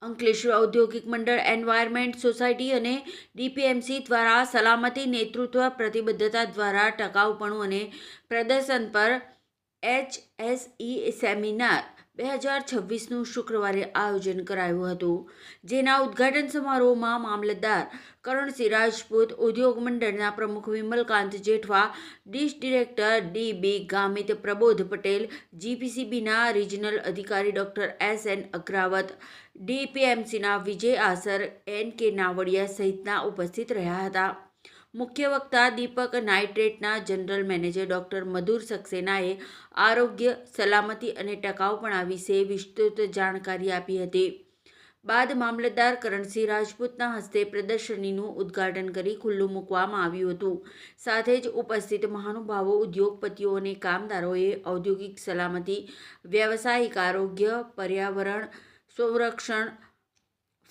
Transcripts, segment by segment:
અંકલેશ્વર ઔદ્યોગિક મંડળ environment society અને ડીપીએમસી દ્વારા સલામતી નેતૃત્વ પ્રતિબદ્ધતા દ્વારા ટકાઉપણું અને પ્રદર્શન પર HSE સેમિનાર 2026નું શુક્રવારે આયોજન કરાયું હતું, જેના ઉદ્ઘાટન સમારોહમાં મામલતદાર કરણસિંહ રાજપૂત, ઉદ્યોગ મંડળના પ્રમુખ Vimalkant Jethwa, district director DB Gamit, Prabodh Patel, GPCBના રિજનલ અધિકારી ડોક્ટર SN અગ્રાવત, ડીપીએમસીના વિજય આસર, NK નાવડિયા સહિતના ઉપસ્થિત રહ્યા હતા. મુખ્ય વક્તા દીપક નાઇટ્રેટના જનરલ મેનેજર ડોક્ટર મધુર સક્સેનાએ આરોગ્ય, સલામતી અને ટકાઉપણા વિશે વિસ્તૃત જાણકારી આપી હતી. બાદ મામલતદાર કરણસિંહ રાજપૂતના હસ્તે પ્રદર્શનીનું ઉદ્ઘાટન કરી ખુલ્લું મૂકવામાં આવ્યું હતું. સાથે જ ઉપસ્થિત મહાનુભાવો, ઉદ્યોગપતિઓ અને કામદારોએ ઔદ્યોગિક સલામતી, વ્યવસાયિક આરોગ્ય, પર્યાવરણ સંરક્ષણ,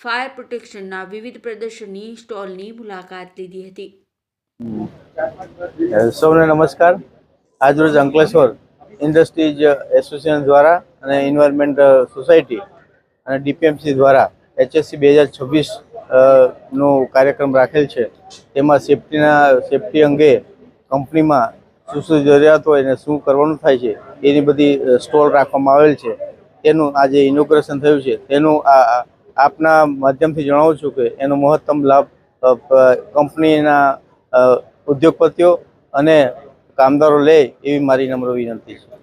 ફાયર પ્રોટેક્શનના વિવિધ પ્રદર્શની સ્ટોલની મુલાકાત લીધી હતી. સૌને નમસ્કાર. આજરોજ અંકલેશ્વર ઇન્ડસ્ટ્રીઝ એસોસિએશન દ્વારા અને એન્વાયરમેન્ટ સોસાયટી અને ડીપીએમસી દ્વારા HSE 2026 નો કાર્યક્રમ રાખેલ છે. તેમાં સેફ્ટી અંગે કંપનીમાં શું શું જરૂરિયાત હોય અને શું કરવાનું થાય છે એની બધી સ્ટોલ રાખવામાં આવેલ છે. તેનું આજે ઇનોગ્રેશન થયું છે. તેનું આપના માધ્યમથી જણાવું છું કે એનો મહત્તમ લાભ કંપનીના ઉદ્યોગપતિઓ અને કામદારો લે એવી મારી નમ્ર વિનંતી છે.